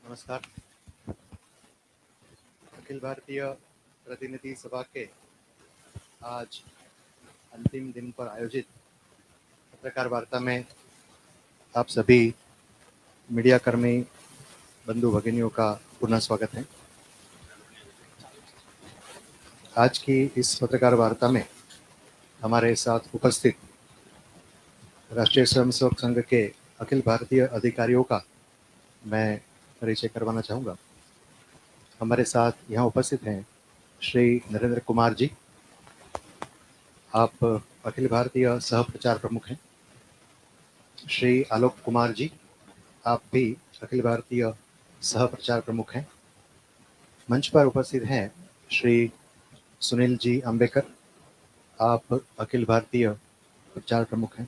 नमस्कार। अखिल भारतीय प्रतिनिधि सभा के आज अंतिम दिन पर आयोजित पत्रकार वार्ता में आप सभी मीडिया कर्मी बंधु भगिनियों का पुनः स्वागत है। आज की इस पत्रकार वार्ता में हमारे साथ उपस्थित राष्ट्रीय स्वयंसेवक संघ के अखिल भारतीय अधिकारियों का मैं परिचय करवाना चाहूँगा। हमारे साथ यहाँ उपस्थित हैं श्री नरेंद्र कुमार जी, आप अखिल भारतीय सह प्रचार प्रमुख हैं। श्री आलोक कुमार जी, आप भी अखिल भारतीय सह प्रचार प्रमुख हैं। मंच पर उपस्थित हैं श्री सुनील जी अंबेकर, आप अखिल भारतीय प्रचार प्रमुख हैं।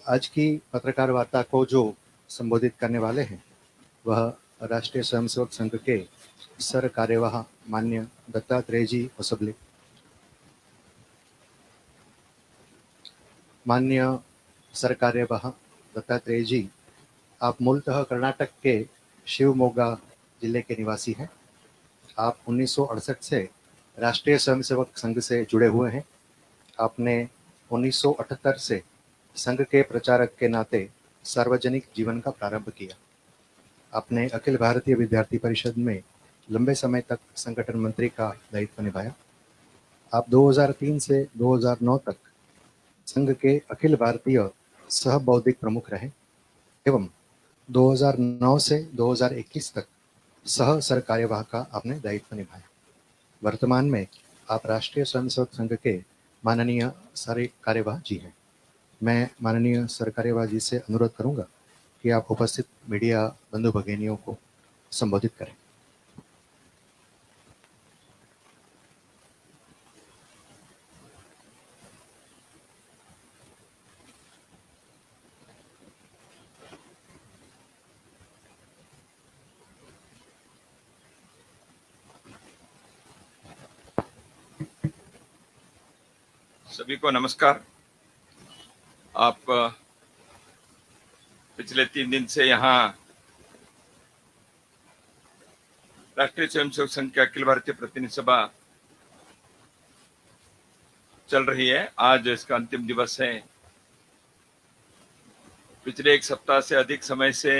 आज की पत्रकार वार्ता को जो संबोधित करने वाले हैं वह राष्ट्रीय स्वयंसेवक संघ के सर कार्यवाह मान्य दत्तात्रेय जी होसबले। मान्य सर कार्यवाह दत्तात्रेय जी, आप मूलतः कर्नाटक के शिवमोगा जिले के निवासी हैं। आप 1968 से राष्ट्रीय स्वयंसेवक संघ से जुड़े हुए हैं। आपने 1978 से संघ के प्रचारक के नाते सार्वजनिक जीवन का प्रारंभ किया। आपने अखिल भारतीय विद्यार्थी परिषद में लंबे समय तक संगठन मंत्री का दायित्व निभाया। आप 2003 से 2009 तक संघ के अखिल भारतीय सह बौद्धिक प्रमुख रहे एवं 2009 से 2021 तक सह सर कार्यवाह का आपने दायित्व निभाया। वर्तमान में आप राष्ट्रीय स्वयंसेवक संघ के माननीय सर कार्यवाह जी हैं। मैं माननीय सर कार्यवाह जी से अनुरोध करूंगा कि आप उपस्थित मीडिया बंधु भगिनियों को संबोधित करें। सभी को नमस्कार। आप पिछले 3 दिन से यहाँ राष्ट्रीय स्वयंसेवक संघ के अखिल भारतीय प्रतिनिधि सभा चल रही है। आज इसका अंतिम दिवस है। पिछले 1 सप्ताह से अधिक समय से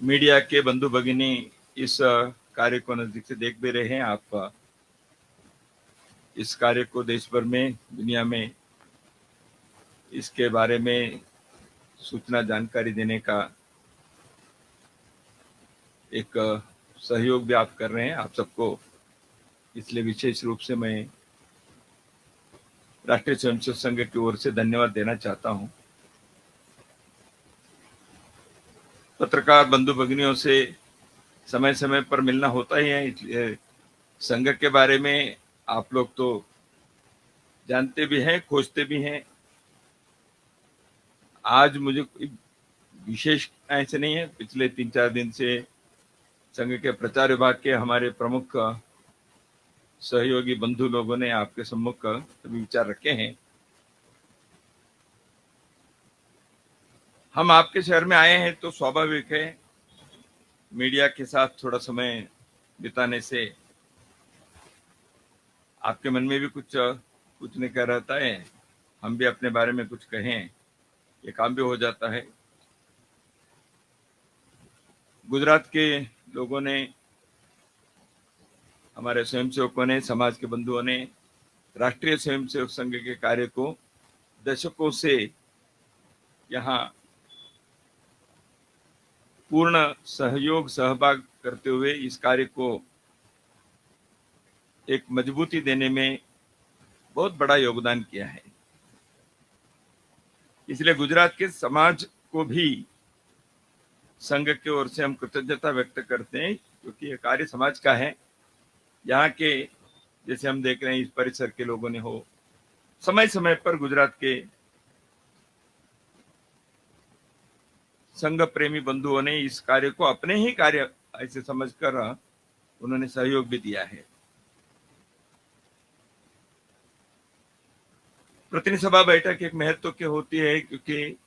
मीडिया के बंधु भगिनी इस कार्य को नजदीक से देख भी रहे हैं। आप इस कार्य को देश भर में, दुनिया में इसके बारे में सूचना जानकारी देने का एक सहयोग भी आप कर रहे हैं। आप सबको इसलिए विशेष रूप से मैं राष्ट्रीय स्वयंसेवक संघ की ओर से धन्यवाद देना चाहता हूं। पत्रकार बंधु भगिनियों से समय समय पर मिलना होता ही है, इसलिए संघ के बारे में आप लोग तो जानते भी हैं, खोजते भी हैं। आज मुझे कोई विशेष ऐसे नहीं है। पिछले 3-4 दिन से संघ के प्रचार विभाग के हमारे प्रमुख सहयोगी बंधु लोगों ने आपके सम्मुख सभी विचार रखे हैं। हम आपके शहर में आए हैं तो स्वाभाविक है मीडिया के साथ थोड़ा समय बिताने से आपके मन में भी कुछ नहीं कह रहता है। हम भी अपने बारे में कुछ कहें, ये काम भी हो जाता है। गुजरात के लोगों ने, हमारे स्वयंसेवकों ने, समाज के बंधुओं ने राष्ट्रीय स्वयंसेवक संघ के कार्य को दशकों से यहाँ पूर्ण सहयोग सहभाग करते हुए इस कार्य को एक मजबूती देने में बहुत बड़ा योगदान किया है। इसलिए गुजरात के समाज को भी संघ की ओर से हम कृतज्ञता व्यक्त करते हैं, क्योंकि ये कार्य समाज का है। यहाँ के जैसे हम देख रहे हैं इस परिसर के लोगों ने हो समय समय पर गुजरात के संघ प्रेमी बंधुओं ने इस कार्य को अपने ही कार्य ऐसे समझकर उन्होंने सहयोग भी दिया है। प्रतिनिधि सभा बैठक एक महत्व की होती है क्योंकि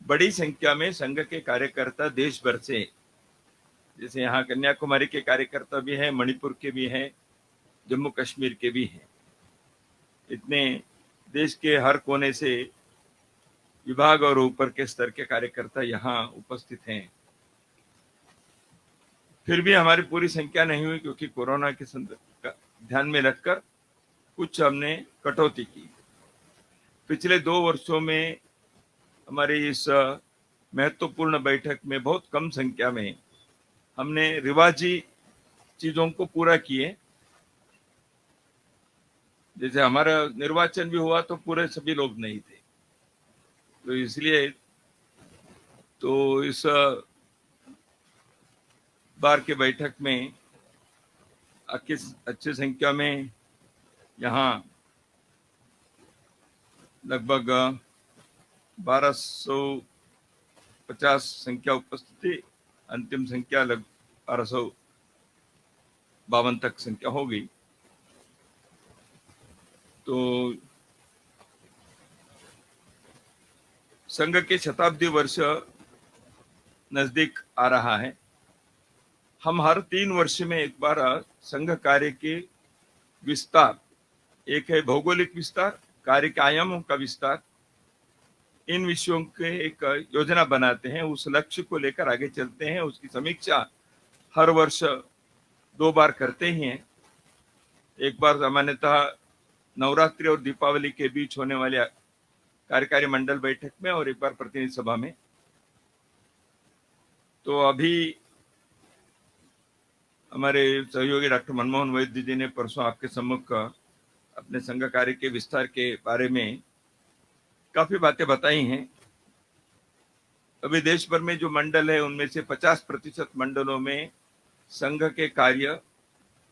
बड़ी संख्या में संघ के कार्यकर्ता देश भर से, जैसे यहाँ कन्याकुमारी के कार्यकर्ता भी हैं, मणिपुर के भी हैं, जम्मू कश्मीर के भी हैं, इतने देश के हर कोने से विभाग और ऊपर के स्तर के कार्यकर्ता यहाँ उपस्थित हैं। फिर भी हमारी पूरी संख्या नहीं हुई क्योंकि कोरोना के संदर्भ का ध्यान में रखकर कुछ हमने कटौती की। पिछले 2 वर्षों में हमारी इस महत्वपूर्ण बैठक में बहुत कम संख्या में हमने रिवाजी चीजों को पूरा किए। जैसे हमारा निर्वाचन भी हुआ तो पूरे सभी लोग नहीं थे, तो इसलिए तो इस बार के बैठक में अच्छी संख्या में यहाँ लगभग 1250 संख्या उपस्थित थी। अंतिम संख्या लगभग 1252 तक संख्या हो गई। तो संघ के शताब्दी वर्ष नजदीक आ रहा है। हम हर 3 वर्ष में एक बार संघ कार्य के विस्तार, एक है भौगोलिक विस्तार, कार्य के आयामों का विस्तार, इन विषयों के एक योजना बनाते हैं, उस लक्ष्य को लेकर आगे चलते हैं। उसकी समीक्षा हर वर्ष 2 बार करते ही हैं। एक बार सामान्यतः नवरात्रि और दीपावली के बीच होने वाले कार्यकारी मंडल बैठक में और एक बार प्रतिनिधि सभा में। तो अभी हमारे सहयोगी डॉक्टर मनमोहन वैद्य जी ने परसों आपके सम्मुख अपने संघ कार्य के विस्तार के बारे में काफी बातें बताई हैं। अभी देश भर में जो मंडल है उनमें से 50% मंडलों में संघ के कार्य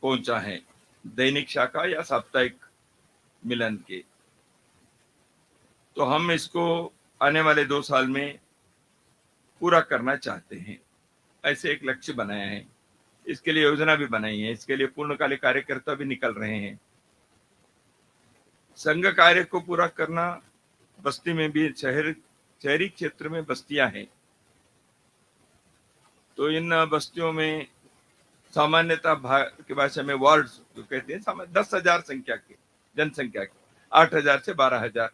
पहुंचा है, दैनिक शाखा या साप्ताहिक मिलन के। तो हम इसको आने वाले 2 साल में पूरा करना चाहते हैं, ऐसे एक लक्ष्य बनाया है। इसके लिए योजना भी बनाई है, इसके लिए पूर्णकालिक कार्यकर्ता भी निकल रहे हैं। संघ कार्य को पूरा करना, बस्ती में भी शहरी क्षेत्र में बस्तियां हैं, तो इन बस्तियों में सामान्यतः की भाषा में वार्ड जो कहते हैं, 10,000 संख्या के जनसंख्या के 8,000 से 12,000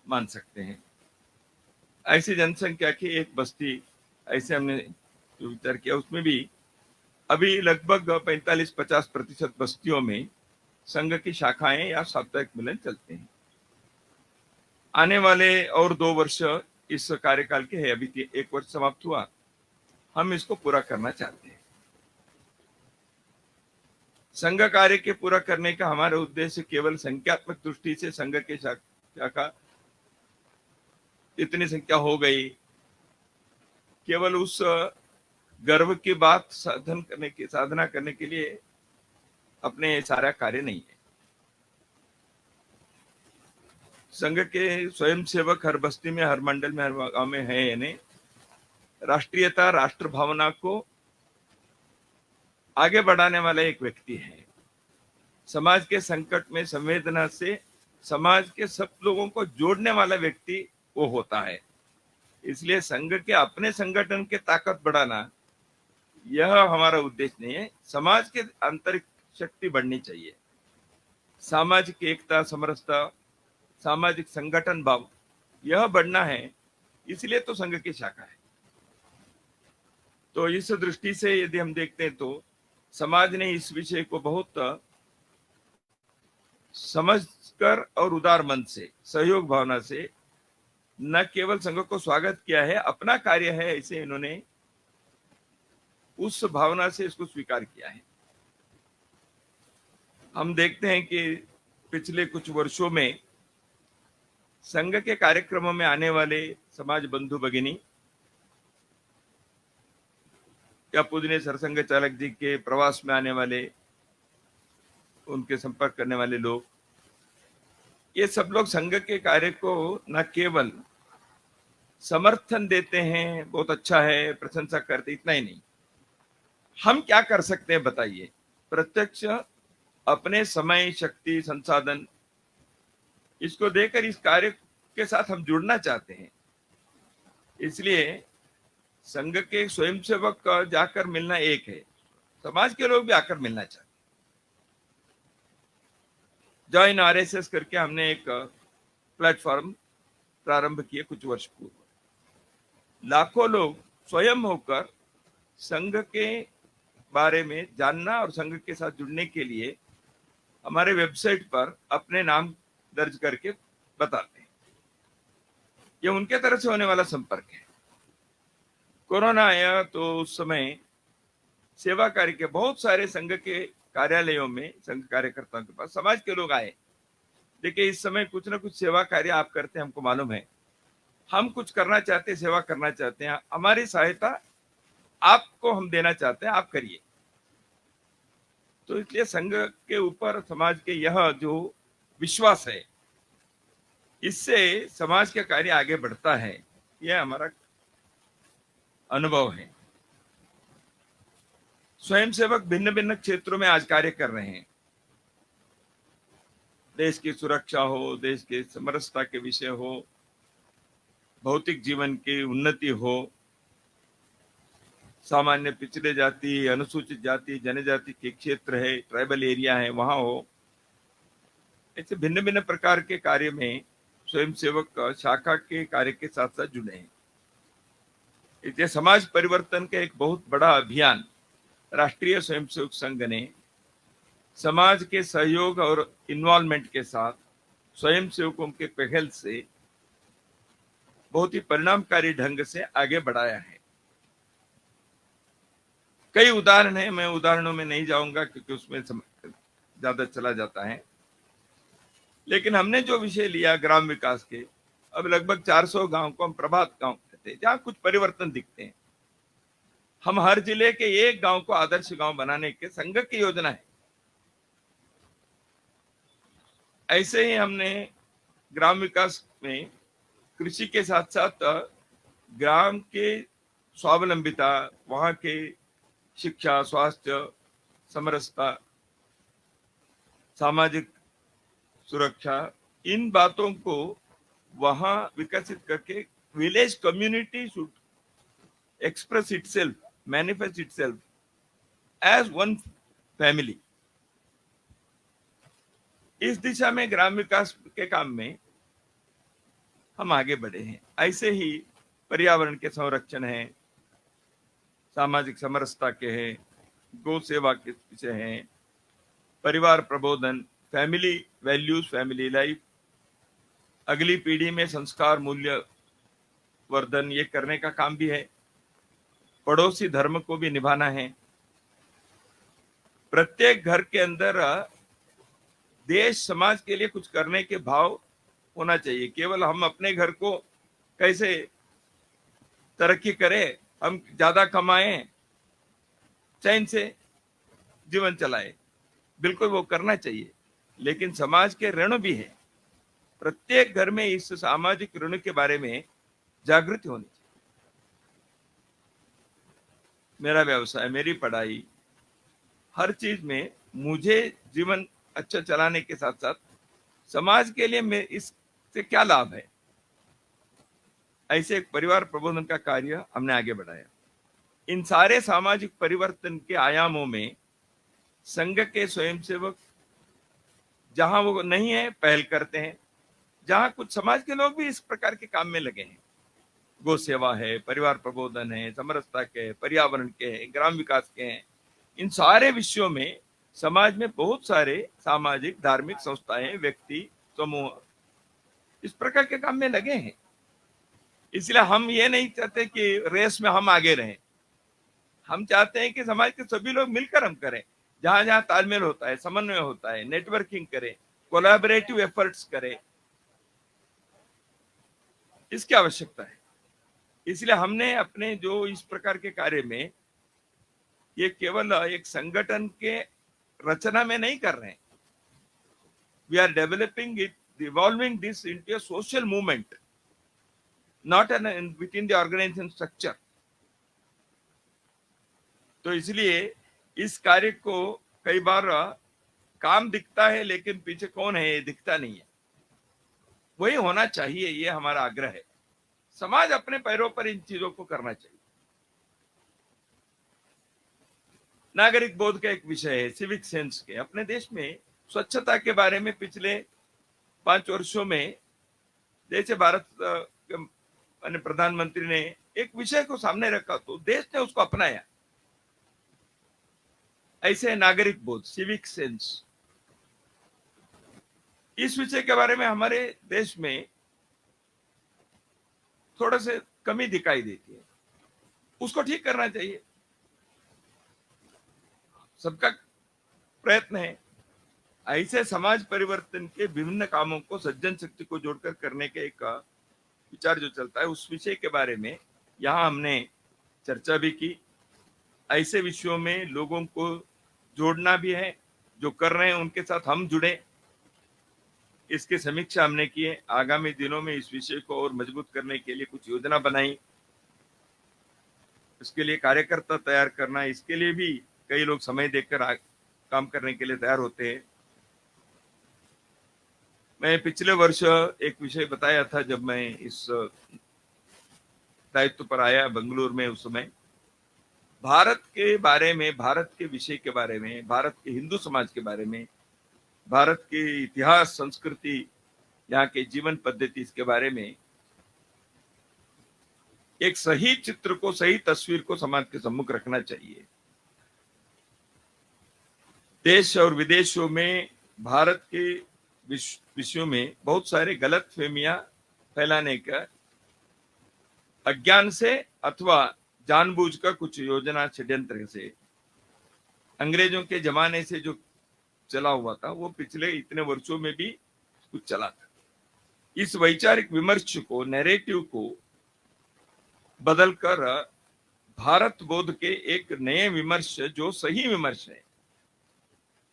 मान सकते हैं। ऐसी जनसंख्या की एक बस्ती, ऐसे हमने जो विचार किया, उसमें भी अभी लगभग 45-50% बस्तियों में संघ की शाखाएं या साप्ताहिक मिलन चलते हैं। आने वाले और 2 वर्ष इस कार्यकाल के है, अभी 1 वर्ष समाप्त हुआ, हम इसको पूरा करना चाहते हैं। संघ कार्य के पूरा करने का हमारा उद्देश्य केवल संख्यात्मक दृष्टि से संघ के शाखा इतनी संख्या हो गई, केवल उस गर्व की बात साधना करने के लिए अपने सारा कार्य नहीं है। संघ के स्वयंसेवक हर बस्ती में, हर मंडल में, हर गांव में है, यानी राष्ट्रीयता, राष्ट्र भावना को आगे बढ़ाने वाला एक व्यक्ति है। समाज के संकट में संवेदना से समाज के सब लोगों को जोड़ने वाला व्यक्ति वो होता है। इसलिए संघ के अपने संगठन की ताकत बढ़ाना यह हमारा उद्देश्य नहीं है। समाज के आंतरिक शक्ति बढ़नी चाहिए, सामाजिक एकता, समरसता, सामाजिक संगठन भाव यह बढ़ना है, इसलिए तो संघ की शाखा है। तो इस दृष्टि से यदि हम देखते हैं तो समाज ने इस विषय को बहुत समझकर और उदार मन से, सहयोग भावना से न केवल संघ को स्वागत किया है, अपना कार्य है ऐसे इन्होंने उस भावना से इसको स्वीकार किया है। हम देखते हैं कि पिछले कुछ वर्षों में संघ के कार्यक्रमों में आने वाले समाज बंधु भगिनी या पूजनीय सरसंघ चालक जी के प्रवास में आने वाले, उनके संपर्क करने वाले लोग, ये सब लोग संघ के कार्य को न केवल समर्थन देते हैं, बहुत अच्छा है, प्रशंसा करते, इतना ही नहीं, हम क्या कर सकते हैं बताइए। प्रत्यक्ष अपने समय, शक्ति, संसाधन इसको देखकर इस कार्य के साथ हम जुड़ना चाहते हैं। इसलिए संघ के स्वयंसेवक का जाकर मिलना एक है, समाज के लोग भी आकर मिलना चाहते हैं। जॉइन आरएसएस करके हमने एक प्लेटफॉर्म प्रारंभ किए कुछ वर्ष पूर्व। लाखों लोग स्वयं होकर संघ के बारे में जानना और संघ के साथ जुड़ने के लिए हमारे वेबसाइट पर अपने नाम दर्ज करके बताते हैं। ये उनके तरफ से होने वाला संपर्क है। कोरोना आया तो उस समय सेवा कार्य के बहुत सारे संघ के कार्यालयों में, संघ कार्यकर्ताओं के पास समाज के लोग आए। देखिए, इस समय कुछ ना कुछ सेवा कार्य आप करते हैं, हमको मालूम है, हम कुछ करना चाहते हैं, सेवा करना चाहते हैं, हमारी सहायता आपको हम देना चाहते हैं, आप करिए। तो इसलिए संघ के ऊपर समाज के यह जो विश्वास है, इससे समाज का कार्य आगे बढ़ता है, यह हमारा अनुभव है। स्वयंसेवक भिन्न भिन्न क्षेत्रों में आज कार्य कर रहे हैं। देश की सुरक्षा हो, देश के समरसता के विषय हो, भौतिक जीवन की उन्नति हो, सामान्य पिछड़े जाति, अनुसूचित जाति, जनजाति के क्षेत्र है, ट्राइबल एरिया है, वहां हो, ऐसे भिन्न भिन्न प्रकार के कार्य में स्वयंसेवक शाखा के कार्य के साथ साथ जुड़े हैं। इसलिए समाज परिवर्तन का एक बहुत बड़ा अभियान राष्ट्रीय स्वयंसेवक संघ ने समाज के सहयोग और इन्वॉल्वमेंट के साथ स्वयंसेवकों के पहल से बहुत ही परिणामकारी ढंग से आगे बढ़ाया है। कई उदाहरण हैं, मैं उदाहरणों में नहीं जाऊंगा क्योंकि उसमें ज्यादा चला जाता है। लेकिन हमने जो विषय लिया ग्राम विकास के, अब लगभग 400 गांव को हम प्रभात गांव कहते हैं, जहां कुछ परिवर्तन दिखते हैं। हम हर जिले के एक गांव को आदर्श गांव बनाने के संघ की योजना है। ऐसे ही हमने ग्राम विकास में कृषि के साथ साथ ग्राम के स्वावलंबिता, वहां के शिक्षा, स्वास्थ्य, समरसता, सामाजिक सुरक्षा, इन बातों को वहां विकसित करके village community should express itself, manifest itself as one family. इस दिशा में ग्राम विकास के काम में हम आगे बढ़े हैं। ऐसे ही पर्यावरण के संरक्षण है, सामाजिक समरसता के हैं, गौ सेवा के विषय हैं, परिवार प्रबोधन, फैमिली वैल्यूज, फैमिली लाइफ, अगली पीढ़ी में संस्कार मूल्य वर्धन, ये करने का काम भी है। पड़ोसी धर्म को भी निभाना है। प्रत्येक घर के अंदर देश समाज के लिए कुछ करने के भाव होना चाहिए। केवल हम अपने घर को कैसे तरक्की करें, हम ज्यादा कमाएं, चैन से जीवन चलाएं, बिल्कुल वो करना चाहिए, लेकिन समाज के ऋण भी है। प्रत्येक घर में इस सामाजिक ऋण के बारे में जागृति होनी चाहिए। मेरा व्यवसाय, मेरी पढ़ाई, हर चीज में मुझे जीवन अच्छा चलाने के साथ साथ समाज के लिए मैं इससे क्या लाभ है, ऐसे एक परिवार प्रबोधन का कार्य हमने आगे बढ़ाया। इन सारे सामाजिक परिवर्तन के आयामों में संघ के स्वयंसेवक जहां वो नहीं है पहल करते हैं, जहां कुछ समाज के लोग भी इस प्रकार के काम में लगे हैं। गौ सेवा है, परिवार प्रबोधन है, समरसता के, पर्यावरण के हैं, ग्राम विकास के हैं, इन सारे विषयों में समाज में बहुत सारे सामाजिक धार्मिक संस्थाएं, व्यक्ति समूह इस प्रकार के काम में लगे हैं। इसलिए हम ये नहीं चाहते कि रेस में हम आगे रहें। हम चाहते हैं कि समाज के सभी लोग मिलकर हम करें। जहां जहां तालमेल होता है, समन्वय होता है, नेटवर्किंग करें, कोलैबोरेटिव एफर्ट्स करें, इसकी आवश्यकता है। इसलिए हमने अपने जो इस प्रकार के कार्य में, ये केवल एक संगठन के रचना में नहीं कर रहे हैं। We are developing it, evolving this into a social movement, not an within the organisation structure. तो इसलिए इस कार्य को कई बार काम दिखता है, लेकिन पीछे कौन है ये दिखता नहीं है। वही होना चाहिए, ये हमारा आग्रह है। समाज अपने पैरों पर इन चीजों को करना चाहिए। नागरिक बोध का एक विषय है सिविक सेंस के। अपने देश में स्वच्छता के बारे में पिछले 5 वर्षों में जैसे भारत के माननीय प्रधानमंत्री ने एक विषय को सामने रखा तो देश ने उसको अपनाया। ऐसे नागरिक बोध, सिविक सेंस, इस विषय के बारे में हमारे देश में थोड़ा से कमी दिखाई देती है। उसको ठीक करना चाहिए, सबका प्रयत्न है। ऐसे समाज परिवर्तन के विभिन्न कामों को सज्जन शक्ति को जोड़कर करने के एक विचार जो चलता है, उस विषय के बारे में यहाँ हमने चर्चा भी की। ऐसे विषयों में लोगों को जोड़ना भी है, जो कर रहे हैं उनके साथ हम जुड़े, इसकी समीक्षा हमने की है। आगामी दिनों में इस विषय को और मजबूत करने के लिए कुछ योजना बनाई, इसके लिए कार्यकर्ता तैयार करना, इसके लिए भी कई लोग समय देकर काम करने के लिए तैयार होते हैं। मैं पिछले वर्ष एक विषय बताया था जब मैं इस दायित्व पर आया बेंगलुरु में। उस समय भारत के बारे में, भारत के विषय के बारे में, भारत के हिंदू समाज के बारे में, भारत के इतिहास, संस्कृति, यहाँ के जीवन पद्धति, इसके बारे में एक सही चित्र को, सही तस्वीर को समाज के सम्मुख रखना चाहिए। देश और विदेशों में भारत के विषयों में बहुत सारे गलत फहमियां फैलाने का अज्ञान से अथवा जानबूझकर कुछ योजना षड्यंत्र से, अंग्रेजों के जमाने से जो चला हुआ था वो पिछले इतने वर्षों में भी कुछ चला था। इस वैचारिक विमर्श को, नैरेटिव को बदलकर भारत बोध के एक नए विमर्श, जो सही विमर्श है,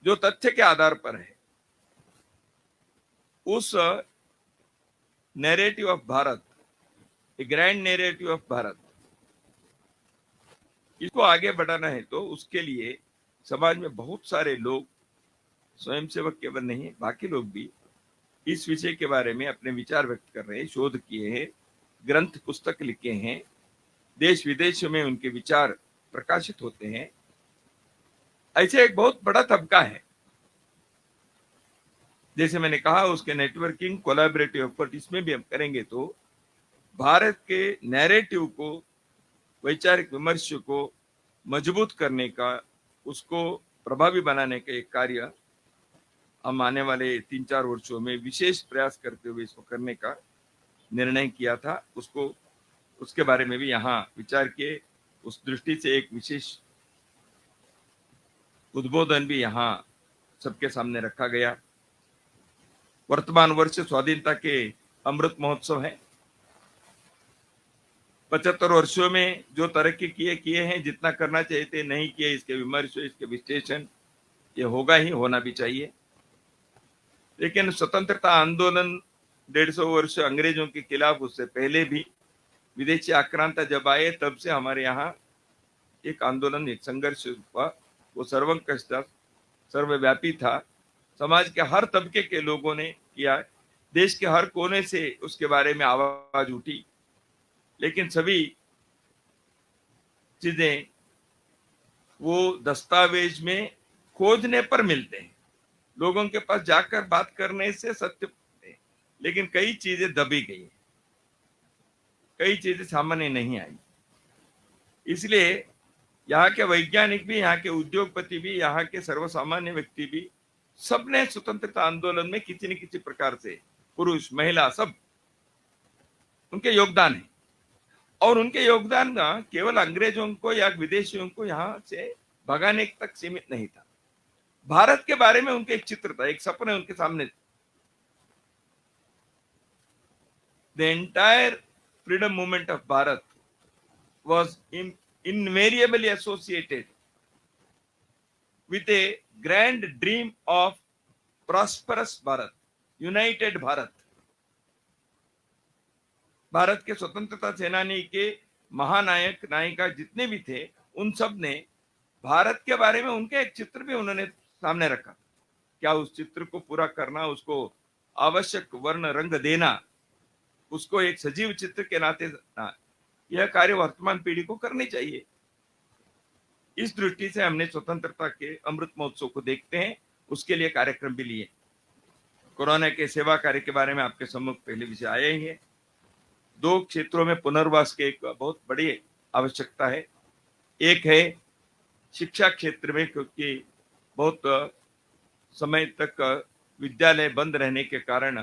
जो तथ्य के आधार पर है, उस narrative of Bharat, A grand narrative of Bharat, इसको आगे बढ़ाना है तो उसके लिए समाज में बहुत सारे लोग, स्वयंसेवक केवल नहीं, बाकी लोग भी इस विषय के बारे में अपने विचार व्यक्त कर रहे हैं, शोध किए हैं, ग्रंथ पुस्तक लिखे हैं, देश विदेशों में उनके विचार प्रकाशित होते हैं। ऐसे एक बहुत बड़ा तबका है, जैसे मैंने कहा, उसके नेटवर्किंग, कोलैबोरेटिव एफर्ट, इसमें भी हम करेंगे तो भारत के नैरेटिव को, वैचारिक विमर्श को मजबूत करने का, उसको प्रभावी बनाने का एक कार्य हम आने वाले 3-4 वर्षों में विशेष प्रयास करते हुए इसको करने का निर्णय किया था। उसको, उसके बारे में भी यहाँ विचार किए। उस दृष्टि से एक विशेष उद्बोधन भी यहाँ सबके सामने रखा गया। वर्तमान वर्ष स्वाधीनता के अमृत महोत्सव है। 75 वर्षों में जो तरक्की किए हैं, जितना करना चाहिए थे नहीं किए, इसके विमर्श, इसके विश्लेषण ये होगा ही, होना भी चाहिए। लेकिन स्वतंत्रता आंदोलन 150 वर्ष अंग्रेजों के खिलाफ, उससे पहले भी विदेशी आक्रांता जब आए तब से हमारे यहाँ एक आंदोलन, एक संघर्ष हुआ। वो सर्वंकष था, सर्वव्यापी था, समाज के हर तबके के लोगों ने किया, देश के हर कोने से उसके बारे में आवाज उठी। लेकिन सभी चीजें वो दस्तावेज में खोजने पर मिलते हैं, लोगों के पास जाकर बात करने से सत्य, लेकिन कई चीजें दबी गई, कई चीजें सामने नहीं आई। इसलिए यहाँ के वैज्ञानिक भी, यहाँ के उद्योगपति भी, यहाँ के सर्वसामान्य व्यक्ति भी, सबने स्वतंत्रता आंदोलन में किसी न किसी प्रकार से, पुरुष महिला सब, उनके योगदान है। और उनके योगदान का केवल अंग्रेजों को या विदेशियों को यहाँ से भगाने तक सीमित नहीं था। भारत के बारे में उनके एक चित्र था, एक सपने उनके सामने। The entire freedom movement of Bharat was invariably associated with a grand dream of prosperous Bharat, united Bharat. Bharat के स्वतंत्रता सेनानी के महानायक, नायिका जितने भी थे, उन सब ने भारत के बारे में उनके एक चित्र भी उन्होंने सामने रखा। क्या उस चित्र को पूरा करना, उसको आवश्यक वर्ण रंग देना, उसको एक सजीव चित्र के नाते यह कार्य वर्तमान पीढ़ी को करनी चाहिए। इस दृष्टि से हमने स्वतंत्रता के अमृत महोत्सव को देखते हैं, उसके लिए कार्यक्रम भी लिए। कोरोना के सेवा कार्य के बारे में आपके सम्मुख पहले विषय आया ही है। 2 क्षेत्रों में पुनर्वास की एक बहुत बड़ी आवश्यकता है। एक है शिक्षा क्षेत्र में, क्योंकि बहुत समय तक विद्यालय बंद रहने के कारण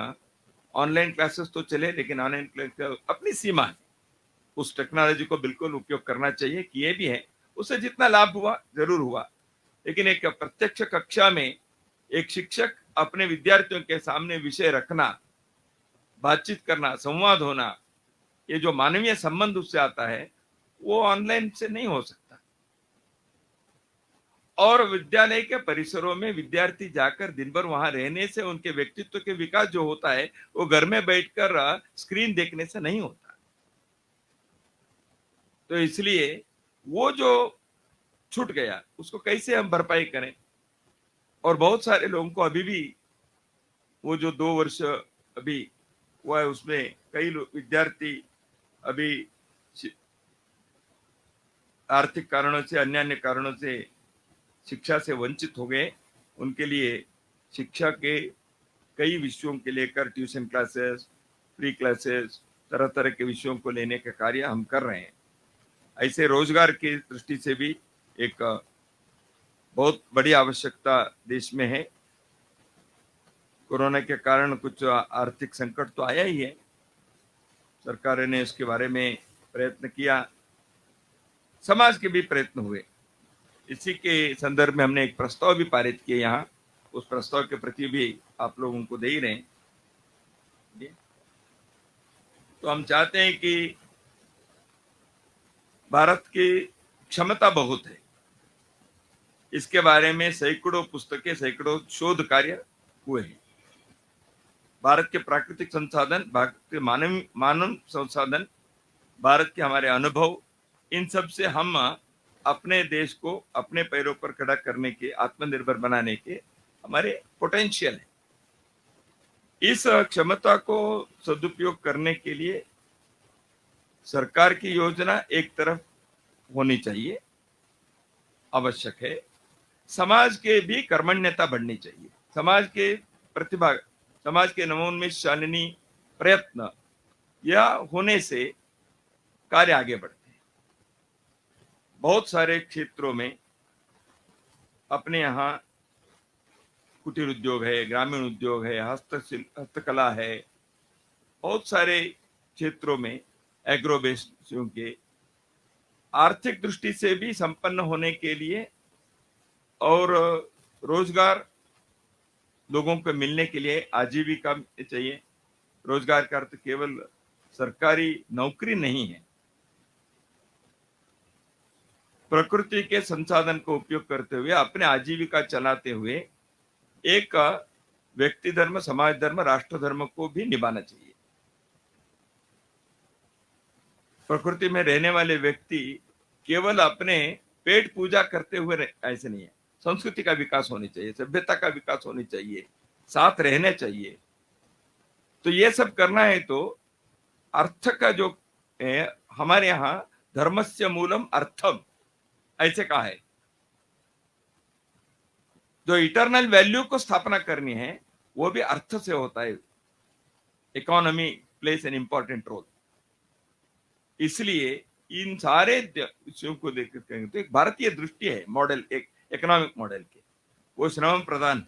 ऑनलाइन क्लासेस तो चले, लेकिन ऑनलाइन क्लास अपनी सीमा है। उस टेक्नोलॉजी को बिल्कुल उपयोग करना चाहिए, किए भी है, उससे जितना लाभ हुआ जरूर हुआ, लेकिन एक प्रत्यक्ष कक्षा में एक शिक्षक अपने विद्यार्थियों के सामने विषय रखना, बातचीत करना, संवाद होना, ये जो मानवीय संबंध उससे आता है, वो ऑनलाइन से नहीं हो सकता। और विद्यालय के परिसरों में विद्यार्थी जाकर दिन भर वहां रहने से उनके व्यक्तित्व के विकास जो होता है, वो घर में बैठकर स्क्रीन देखने से नहीं होता। तो इसलिए वो जो छूट गया, उसको कैसे हम भरपाई करें। और बहुत सारे लोगों को अभी भी वो जो 2 वर्ष अभी हुआ है, उसमें कई विद्यार्थी अभी आर्थिक कारणों से, अन्य कारणों से शिक्षा से वंचित हो गए। उनके लिए शिक्षा के कई विषयों के लेकर ट्यूशन क्लासेस, फ्री क्लासेस, तरह तरह के विषयों को लेने का कार्य हम कर रहे हैं। ऐसे रोजगार की दृष्टि से भी एक बहुत बड़ी आवश्यकता देश में है। कोरोना के कारण कुछ आर्थिक संकट तो आया ही है, सरकार ने इसके बारे में प्रयत्न किया, समाज के भी प्रयत्न हुए। इसी के संदर्भ में हमने एक प्रस्ताव भी पारित किया यहाँ, उस प्रस्ताव के प्रति भी आप लोगों को दे ही रहे हैं। तो हम चाहते हैं कि भारत की क्षमता बहुत है, इसके बारे में सैकड़ों पुस्तकें, सैकड़ों शोध कार्य हुए हैं। भारत के प्राकृतिक संसाधन, भारत के मानव संसाधन, भारत के हमारे अनुभव, इन सब से हम अपने देश को अपने पैरों पर खड़ा करने के, आत्मनिर्भर बनाने के हमारे पोटेंशियल है। इस क्षमता को सदुपयोग करने के लिए सरकार की योजना एक तरफ होनी चाहिए, आवश्यक है। समाज के भी कर्मण्यता बढ़नी चाहिए, समाज के प्रतिभा, समाज के नवोन्मेष शालिनी प्रयत्न या होने से कार्य आगे बढ़ते हैं। बहुत सारे क्षेत्रों में अपने यहाँ कुटीर उद्योग है, ग्रामीण उद्योग है, हस्तकला है, बहुत सारे क्षेत्रों में एग्रो बेस्ड के आर्थिक दृष्टि से भी संपन्न होने के लिए और रोजगार लोगों को मिलने के लिए आजीविका चाहिए। रोजगार का अर्थ केवल सरकारी नौकरी नहीं है, प्रकृति के संसाधन को उपयोग करते हुए अपने आजीविका चलाते हुए एक व्यक्ति धर्म, समाज धर्म, राष्ट्र धर्म को भी निभाना चाहिए। प्रकृति में रहने वाले व्यक्ति केवल अपने पेट पूजा करते हुए ऐसे नहीं है, संस्कृति का विकास होनी चाहिए, सभ्यता का विकास होनी चाहिए, साथ रहने चाहिए। तो ये सब करना है तो अर्थ का जो है, हमारे यहाँ धर्मस्य मूलम अर्थम ऐसे कहा है। जो इटर्नल वैल्यू को स्थापना करनी है वो भी अर्थ से होता है। Economy plays an important role. इसलिए इन सारे विषयों को देखकर कहेंगे तो एक भारतीय दृष्टि है, मॉडल, एक इकोनॉमिक मॉडल के, वो श्रम प्रधान,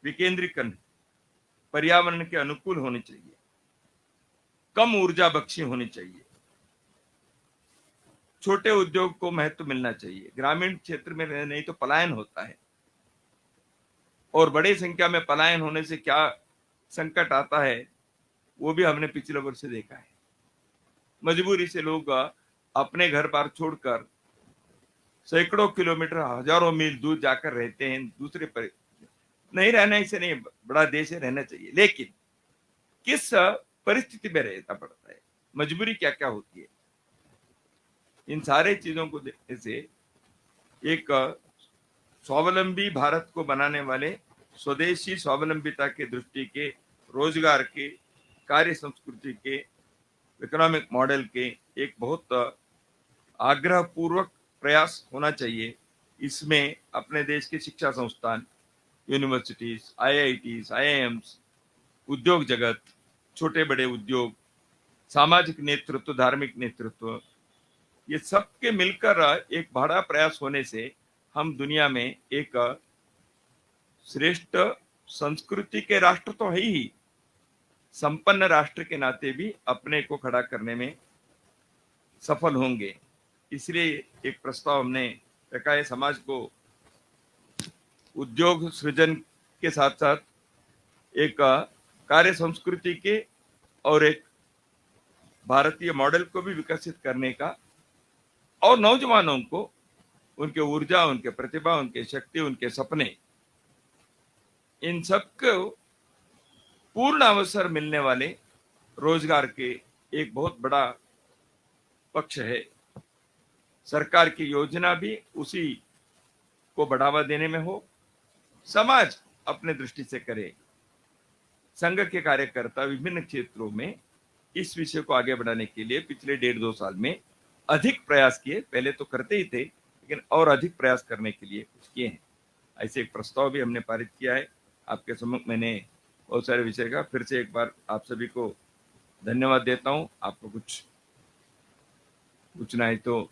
विकेंद्रीकरण, पर्यावरण के अनुकूल होनी चाहिए, कम ऊर्जा बख्शी होनी चाहिए, छोटे उद्योग को महत्व मिलना चाहिए। ग्रामीण क्षेत्र में नहीं तो पलायन होता है, और बड़ी संख्या में पलायन होने से क्या संकट आता है वो भी हमने पिछले वर्ष देखा है। मजबूरी से लोग अपने घर बार छोड़कर सैकड़ों किलोमीटर, हजारों मील दूर जाकर रहते हैं। दूसरे पर नहीं रहना, इसे नहीं, बड़ा देश है, रहना चाहिए, लेकिन किस परिस्थिति में रहना पड़ता है, मजबूरी क्या क्या होती है, इन सारे चीजों को देखने से एक स्वावलंबी भारत को बनाने वाले स्वदेशी स्वावलंबिता के दृष्टि के रोजगार के, कार्य संस्कृति के, इकोनॉमिक मॉडल के एक बहुत आग्रह पूर्वक प्रयास होना चाहिए। इसमें अपने देश के शिक्षा संस्थान, यूनिवर्सिटीज, आईआईटीज, आईआईएम्स, उद्योग जगत, छोटे बड़े उद्योग, सामाजिक नेतृत्व, धार्मिक नेतृत्व, ये सब के मिलकर एक बड़ा प्रयास होने से हम दुनिया में एक श्रेष्ठ संस्कृति के राष्ट्र तो है ही, संपन्न राष्ट्र के नाते भी अपने को खड़ा करने में सफल होंगे। इसलिए एक प्रस्ताव हमने रखा है, समाज को उद्योग सृजन के साथ साथ एक कार्य संस्कृति के और एक भारतीय मॉडल को भी विकसित करने का, और नौजवानों को उनके ऊर्जा, उनके प्रतिभा, उनके शक्ति, उनके सपने, इन सब को पूर्ण अवसर मिलने वाले रोजगार के एक बहुत बड़ा पक्ष है। सरकार की योजना भी उसी को बढ़ावा देने में हो, समाज अपने दृष्टि से करे। संघ के कार्यकर्ता विभिन्न क्षेत्रों में इस विषय को आगे बढ़ाने के लिए पिछले 1.5-2 साल में अधिक प्रयास किए। पहले तो करते ही थे, लेकिन और अधिक प्रयास करने के लिए कुछ किए हैं। ऐसे एक प्रस्ताव भी हमने पारित किया है। आपके सम्मुख मैंने बहुत सारे विषय का फिर से एक बार आप सभी को धन्यवाद देता हूं। आपको कुछ पूछना है तो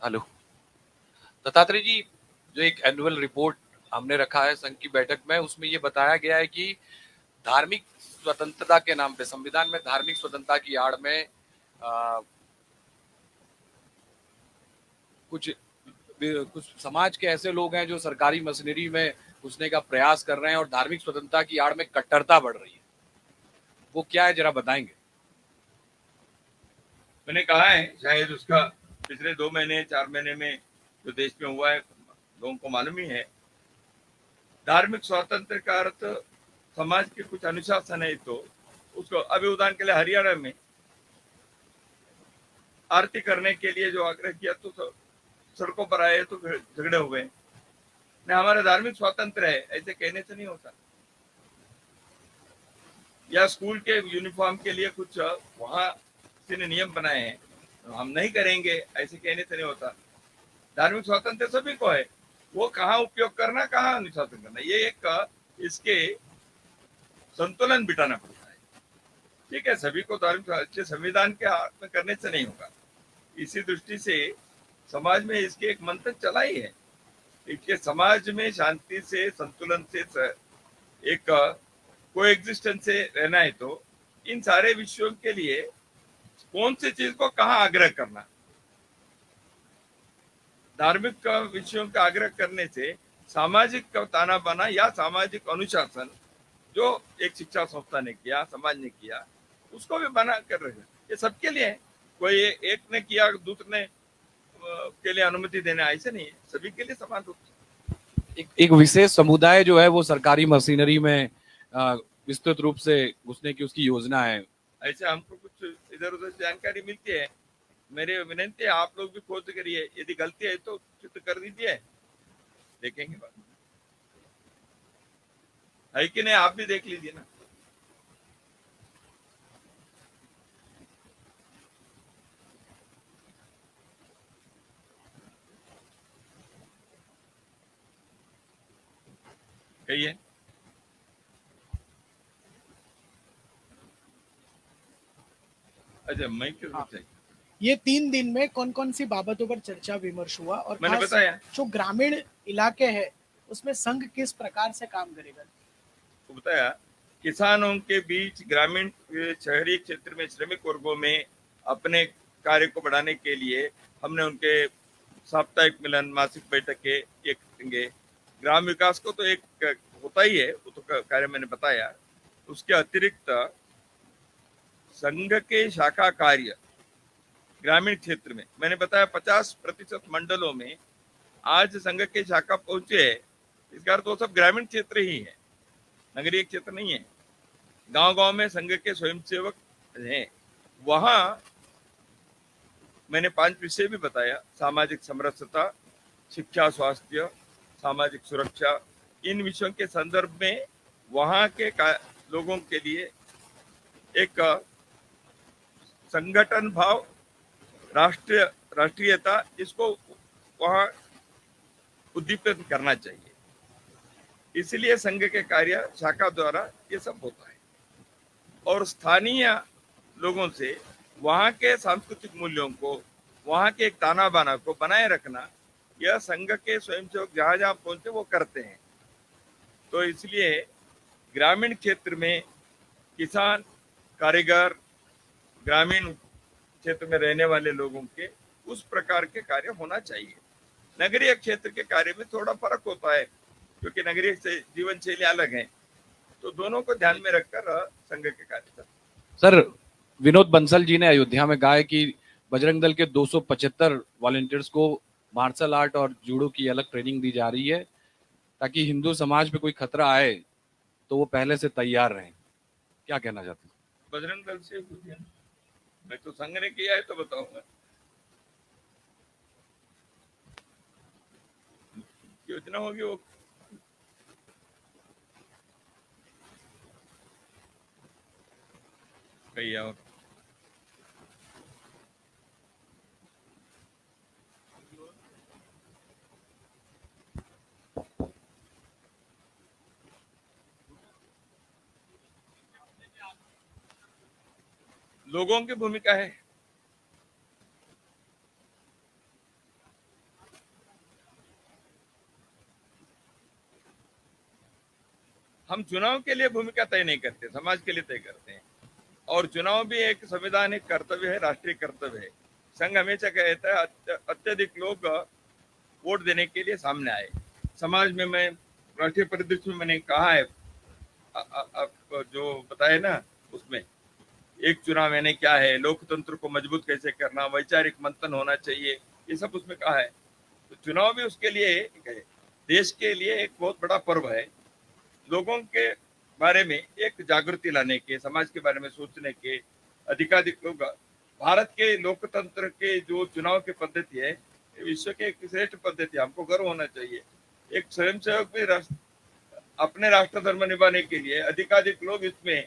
हेलो दत्तात्रेय जी, जो एक एनुअल रिपोर्ट हमने रखा है संघ की बैठक में, उसमें ये बताया गया है कि धार्मिक स्वतंत्रता के नाम पे संविधान में धार्मिक स्वतंत्रता की आड़ में कुछ समाज के ऐसे लोग हैं जो सरकारी मशीनरी में घुसने का प्रयास कर रहे हैं और धार्मिक स्वतंत्रता की आड़ में कट्टरता बढ़ रही है। वो क्या है, जरा बताएंगे? मैंने कहा है, शायद उसका पिछले 2 महीने 4 महीने में जो देश में हुआ है लोगों को मालूम ही है। धार्मिक स्वातंत्र का अर्थ समाज के कुछ अनुशासन है, तो उसको अभी उदाहरण के लिए हरियाणा में आरती करने के लिए जो आग्रह किया तो सड़कों पर आए तो झगड़े हो गए। नहीं, हमारा धार्मिक स्वातंत्र है ऐसे कहने से नहीं होता। या स्कूल के यूनिफॉर्म के लिए कुछ वहां किसी ने नियम बनाए हैं, तो हम नहीं करेंगे ऐसे कहने से नहीं होता। धार्मिक स्वातंत्र सभी को है, वो कहाँ उपयोग करना, कहाँ अनुशासन करना, ये एक इसके संतुलन बिठाना पड़ता है। ठीक है, सभी को धार्मिक संविधान के हाथ में करने से नहीं होगा। इसी दृष्टि से समाज में इसके एक मंत्र चला ही है। इसके समाज में शांति से, संतुलन से, एक कोएग्जिस्टेंस से रहना है, तो इन सारे विषयों के लिए कौन सी चीज को कहाँ आग्रह करना। धार्मिक विषयों का आग्रह करने से सामाजिक ताना बाना या सामाजिक अनुशासन जो एक शिक्षा संस्था ने किया, समाज ने किया, उसको भी बना कर रहे हैं। ये सबके लिए है, कोई एक ने किया दूसरे के लिए अनुमति देना ऐसे नहीं है, सभी के लिए समान रूप से। एक विशेष समुदाय जो है वो सरकारी मशीनरी में विस्तृत रूप से घुसने की उसकी योजना है। ऐसे हमको कुछ इधर उधर जानकारी मिलती है। मेरी विनती है, आप लोग भी खोज करिए, यदि गलती है तो चित्र कर दीजिए, देखेंगे बाद में। है कि नहीं, आप भी देख लीजिए ना। कहिए। अच्छा, मैं क्यों चाहिए? ये 3 दिन में कौन कौन सी बाबतों पर चर्चा विमर्श हुआ, और मैंने खास बताया जो ग्रामीण इलाके हैं उसमें संघ किस प्रकार से काम करेगा? तो बताया, किसानों के बीच ग्रामीण शहरी क्षेत्र में श्रमिक वर्गों में अपने कार्य को बढ़ाने के लिए हमने उनके साप्ताहिक मिलन, मासिक बैठक के एक करेंगे। ग्राम विकास को तो एक होता ही है, वो तो कार्य मैंने बताया। उसके अतिरिक्त संघ के शाखा कार्य ग्रामीण क्षेत्र में मैंने बताया 50% मंडलों में आज संघ के शाखा पहुंचे है। इसका अर्थ वो सब ग्रामीण क्षेत्र ही है, नगरीय क्षेत्र नहीं है। गांव-गांव में संघ के स्वयंसेवक हैं। वहां मैंने 5 विषय भी बताया, सामाजिक समरसता, शिक्षा, स्वास्थ्य, सामाजिक सुरक्षा। इन विषयों के संदर्भ में वहां के लोगों के लिए एक संगठन भाव, राष्ट्रीयता, इसको वहां उद्दीपित करना चाहिए। इसलिए संघ के कार्य शाखा द्वारा ये सब होता है और स्थानीय लोगों से वहां के सांस्कृतिक मूल्यों को, वहां के एक ताना बाना को बनाए रखना, यह संघ के स्वयंसेवक जहां जहां पहुंचे वो करते हैं। तो इसलिए ग्रामीण क्षेत्र में किसान, कारीगर, ग्रामीण क्षेत्र में रहने वाले लोगों के उस प्रकार के कार्य होना चाहिए। नगरीय क्षेत्र के कार्य में थोड़ा फर्क होता है क्योंकि नगरीय से जीवन शैली अलग है, तो दोनों को ध्यान में रखकर संघ के कार्य। सर, विनोद बंसल जी ने अयोध्या में कहा है कि बजरंग दल के 275 वॉलंटियर्स को मार्शल आर्ट और जूडो की अलग ट्रेनिंग दी जा रही है ताकि हिंदू समाज पे कोई खतरा आए तो वो पहले से तैयार रहें। क्या कहना चाहते हैं? बजरंग दल से पूछिए, मैं तो संघ ने किया है तो बताऊंगा। योजना होगी वो कही और लोगों की भूमिका है। हम चुनाव के लिए भूमिका तय नहीं करते, समाज के लिए तय करते हैं और चुनाव भी एक संवैधानिक कर्तव्य है, राष्ट्रीय कर्तव्य है। संघ हमेशा कहता है अत्यधिक लोग वोट देने के लिए सामने आए। समाज में मैं राष्ट्रीय परिदृश्य में मैंने कहा है, आप जो बताए ना उसमें एक चुनाव यानी क्या है, लोकतंत्र को मजबूत कैसे करना, वैचारिक मंथन होना चाहिए, ये सब उसमें कहा है। तो चुनाव भी उसके लिए है, देश के लिए एक बहुत बड़ा पर्व है। लोगों के बारे में एक जागृति लाने के, समाज के बारे में सोचने के, अधिकाधिक लोग भारत के लोकतंत्र के जो चुनाव की पद्धति है, विश्व के एक श्रेष्ठ पद्धति, हमको गर्व होना चाहिए। एक स्वयंसेवक भी अपने राष्ट्र धर्म निभाने के लिए अधिकाधिक लोग इसमें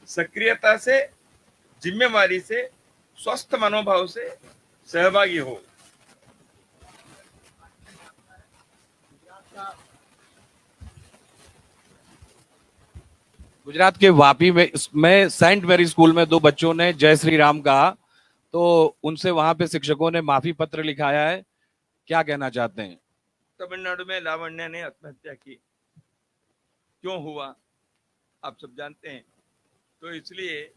सक्रियता से, जिम्मेवारी से, स्वस्थ मनोभाव से सहभागी हो। गुजरात के वापी में सेंट मैरी स्कूल में 2 बच्चों ने जय श्री राम कहा, तो उनसे वहां पे शिक्षकों ने माफी पत्र लिखाया है। क्या कहना चाहते हैं? तमिलनाडु में लावण्या ने आत्महत्या की, क्यों हुआ आप सब जानते हैं। तो इसलिए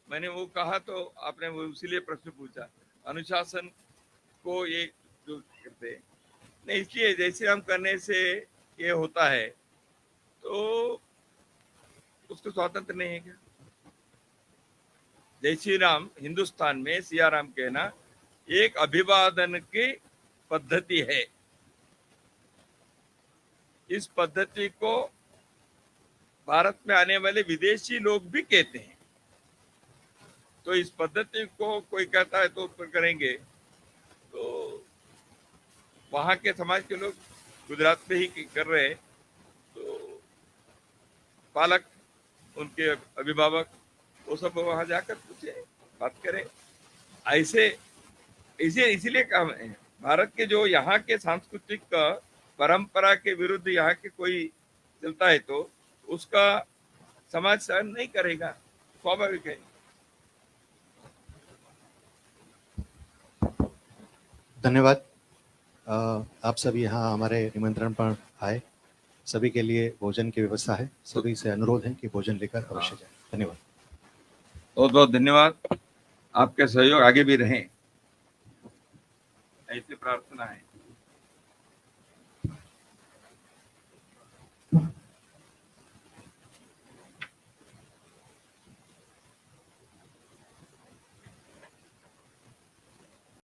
मैंने वो कहा, तो आपने वो इसीलिए प्रश्न पूछा। अनुशासन को ये जो करते नहीं, इसलिए जय श्री राम करने से ये होता है तो उसको स्वातंत्र नहीं है क्या? जय श्री राम हिंदुस्तान में सिया राम कहना एक अभिवादन की पद्धति है। इस पद्धति को भारत में आने वाले विदेशी लोग भी कहते हैं। तो इस पद्धति को कोई कहता है तो ऊपर करेंगे, तो वहां के समाज के लोग गुजरात में ही कर रहे हैं, तो पालक, उनके अभिभावक, वो सब वहां जाकर पूछे, बात करें। ऐसे इसीलिए काम है, भारत के जो यहाँ के सांस्कृतिक परंपरा के विरुद्ध यहाँ के कोई चलता है तो उसका समाज सहन नहीं करेगा, स्वाभाविक है। धन्यवाद। आप सभी यहाँ हमारे निमंत्रण पर आए। सभी के लिए भोजन की व्यवस्था है, सभी से अनुरोध है कि भोजन लेकर अवश्य जाए। धन्यवाद। बहुत बहुत धन्यवाद। आपके सहयोग आगे भी रहें, ऐसी प्रार्थना है।